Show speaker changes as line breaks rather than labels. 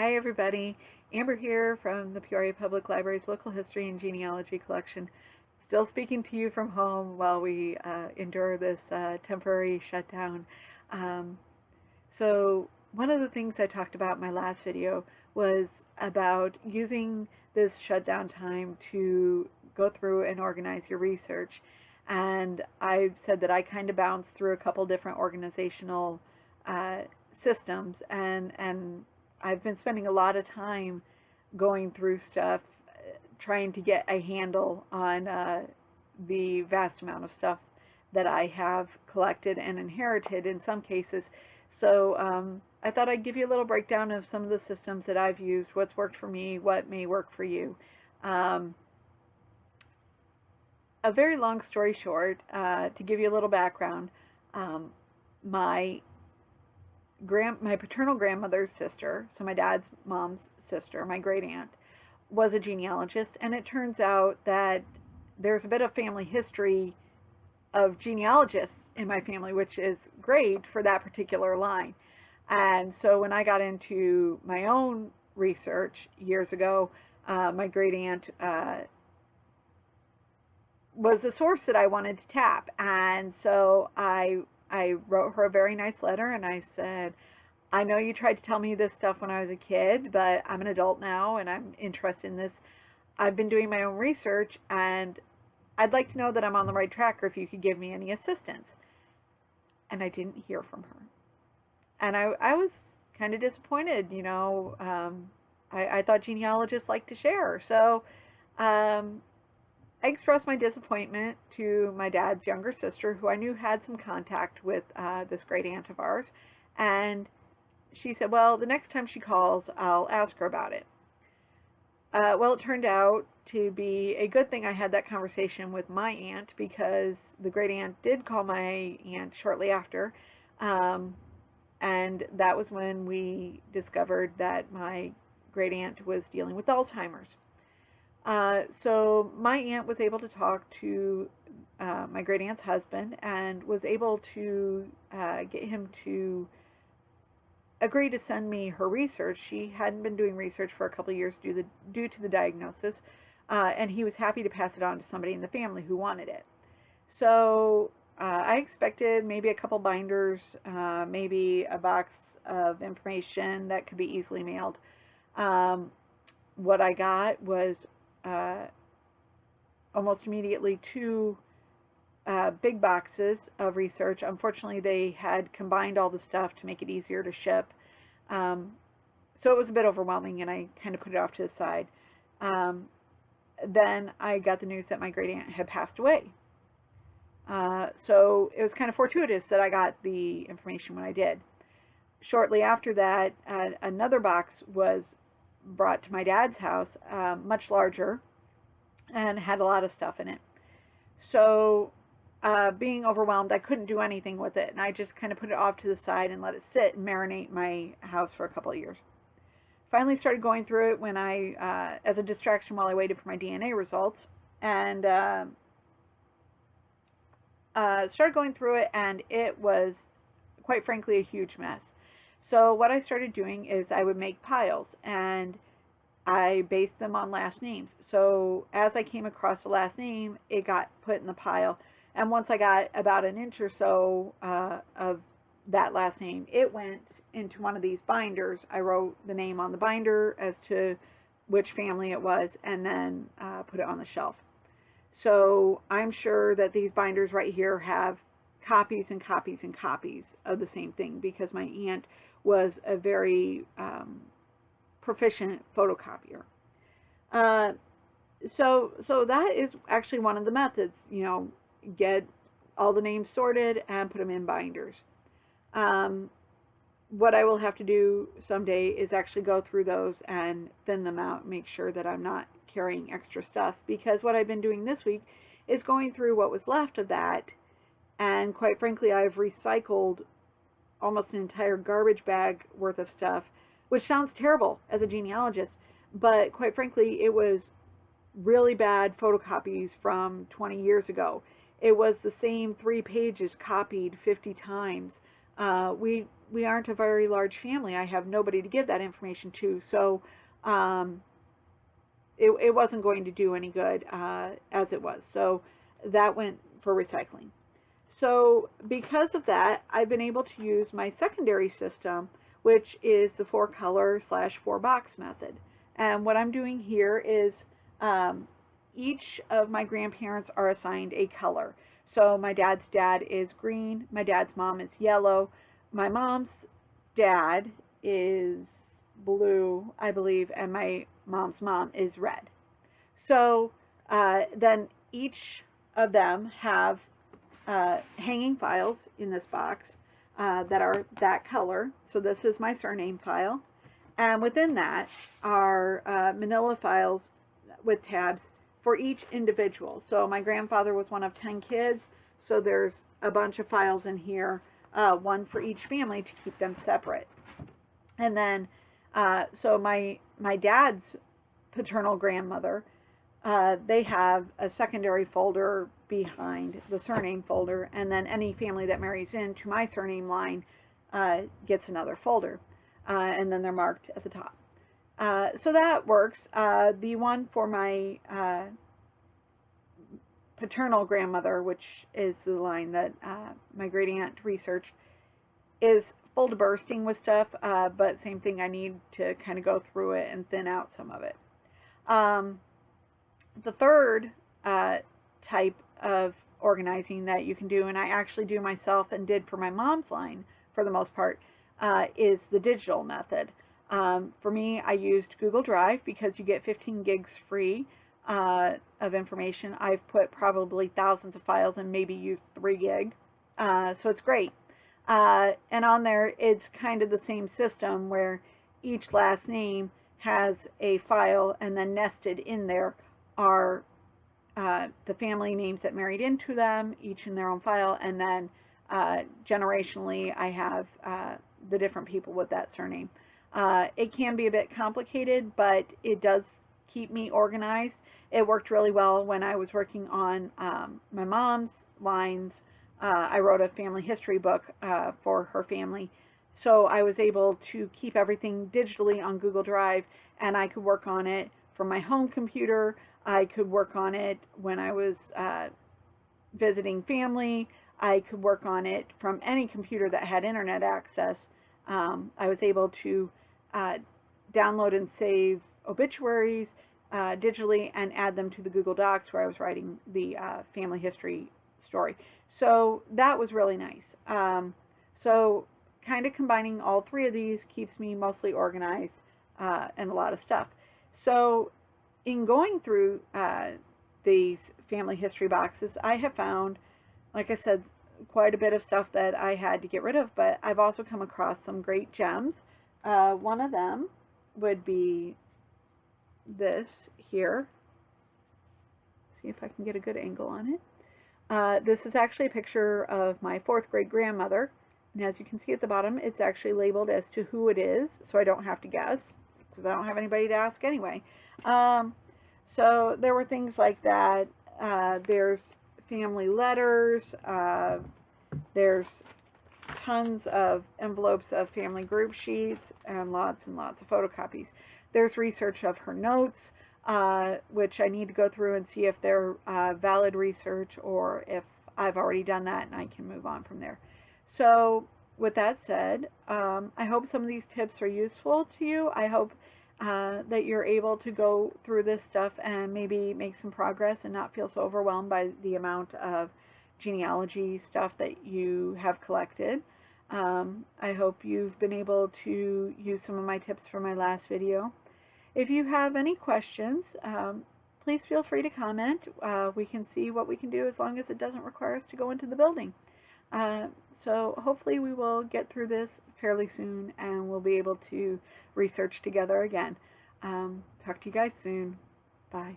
Hi everybody, Amber here from the Peoria Public Library's Local History and Genealogy collection. Still speaking to you from home while we endure this temporary shutdown. So one of the things I talked about in my last video was about using this shutdown time to go through and organize your research. And I've said that I kind of bounced through a couple different organizational systems, and I've been spending a lot of time going through stuff, trying to get a handle on the vast amount of stuff that I have collected and inherited in some cases. So I thought I'd give you a little breakdown of some of the systems that I've used, what's worked for me, what may work for you. A very long story short, to give you a little background, my paternal grandmother's sister, so my dad's mom's sister, my great aunt, was a genealogist, and it turns out that there's a bit of family history of genealogists in my family, which is great for that particular line. And so when I got into my own research years ago, my great aunt was a source that I wanted to tap, and so I wrote her a very nice letter, and I said, I know you tried to tell me this stuff when I was a kid, but I'm an adult now and I'm interested in this. I've been doing my own research and I'd like to know that I'm on the right track, or if you could give me any assistance. And I didn't hear from her. And I was kind of disappointed, you know. I thought genealogists like to share. So I expressed my disappointment to my dad's younger sister, who I knew had some contact with this great aunt of ours. And she said, well, the next time she calls, I'll ask her about it. Well, it turned out to be a good thing I had that conversation with my aunt, because the great aunt did call my aunt shortly after. And that was when we discovered that my great aunt was dealing with Alzheimer's. So my aunt was able to talk to my great aunt's husband and was able to get him to agree to send me her research. She hadn't been doing research for a couple of years due to the diagnosis, and he was happy to pass it on to somebody in the family who wanted it. So I expected maybe a couple binders, maybe a box of information that could be easily mailed. What I got was almost immediately two big boxes of research. Unfortunately, they had combined all the stuff to make it easier to ship. So it was a bit overwhelming, and I kind of put it off to the side. Then I got the news that my great aunt had passed away. So it was kind of fortuitous that I got the information when I did. Shortly after that, another box was brought to my dad's house, much larger, and had a lot of stuff in it. So being overwhelmed, I couldn't do anything with it, and I just kind of put it off to the side and let it sit and marinate in my house for a couple of years. Finally started going through it when I, as a distraction while I waited for my DNA results, and started going through it, and it was, quite frankly, a huge mess. So what I started doing is I would make piles, and I based them on last names. So as I came across a last name, it got put in the pile. And once I got about an inch or so of that last name, it went into one of these binders. I wrote the name on the binder as to which family it was, and then put it on the shelf. So I'm sure that these binders right here have copies and copies and copies of the same thing, because my aunt was a very proficient photocopier. So that is actually one of the methods, you know, get all the names sorted and put them in binders. What I will have to do someday is actually go through those and thin them out, make sure that I'm not carrying extra stuff, because what I've been doing this week is going through what was left of that, and quite frankly, I've recycled almost an entire garbage bag worth of stuff, which sounds terrible as a genealogist, but quite frankly, it was really bad photocopies from 20 years ago. It was the same 3 pages copied 50 times. We aren't a very large family. I have nobody to give that information to, so it wasn't going to do any good as it was. So that went for recycling. So because of that, I've been able to use my secondary system, which is the 4-color/4-box method. And what I'm doing here is each of my grandparents are assigned a color. So my dad's dad is green, my dad's mom is yellow, my mom's dad is blue, I believe, and my mom's mom is red. So then each of them have hanging files in this box that are that color. So this is my surname file. And within that are manila files with tabs for each individual. So my grandfather was one of 10 kids, so there's a bunch of files in here, one for each family to keep them separate. And then, so my dad's paternal grandmother, they have a secondary folder behind the surname folder, and then any family that marries into my surname line gets another folder, and then they're marked at the top. So that works. The one for my paternal grandmother, which is the line that my great aunt researched, is full to bursting with stuff, but same thing, I need to kind of go through it and thin out some of it. The third type of organizing that you can do, and I actually do myself and did for my mom's line for the most part, is the digital method. For me, I used Google Drive because you get 15 gigs free of information. I've put probably thousands of files and maybe used 3 gig, so it's great. And on there, it's kind of the same system where each last name has a file, and then nested in there are the family names that married into them, each in their own file, and then generationally I have the different people with that surname. It can be a bit complicated, but it does keep me organized. It worked really well when I was working on my mom's lines. I wrote a family history book for her family, so I was able to keep everything digitally on Google Drive, and I could work on it from my home computer. I could work on it when I was visiting family. I could work on it from any computer that had internet access. I was able to download and save obituaries digitally and add them to the Google Docs where I was writing the family history story. So that was really nice. So kind of combining all 3 of these keeps me mostly organized and a lot of stuff. So in going through these family history boxes, I have found, like I said, quite a bit of stuff that I had to get rid of, but I've also come across some great gems. One of them would be this here. See if I can get a good angle on it. This is actually a picture of my 4th great grandmother, and as you can see at the bottom, it's actually labeled as to who it is, so I don't have to guess, because I don't have anybody to ask anyway. So there were things like that. There's family letters. There's tons of envelopes of family group sheets and lots of photocopies. There's research of her notes, which I need to go through and see if they're valid research or if I've already done that and I can move on from there. So with that said, I hope some of these tips are useful to you. I hope that you're able to go through this stuff and maybe make some progress and not feel so overwhelmed by the amount of genealogy stuff that you have collected. I hope you've been able to use some of my tips from my last video. If you have any questions, please feel free to comment. We can see what we can do as long as it doesn't require us to go into the building. So hopefully we will get through this fairly soon and we'll be able to research together again. Talk to you guys soon. Bye.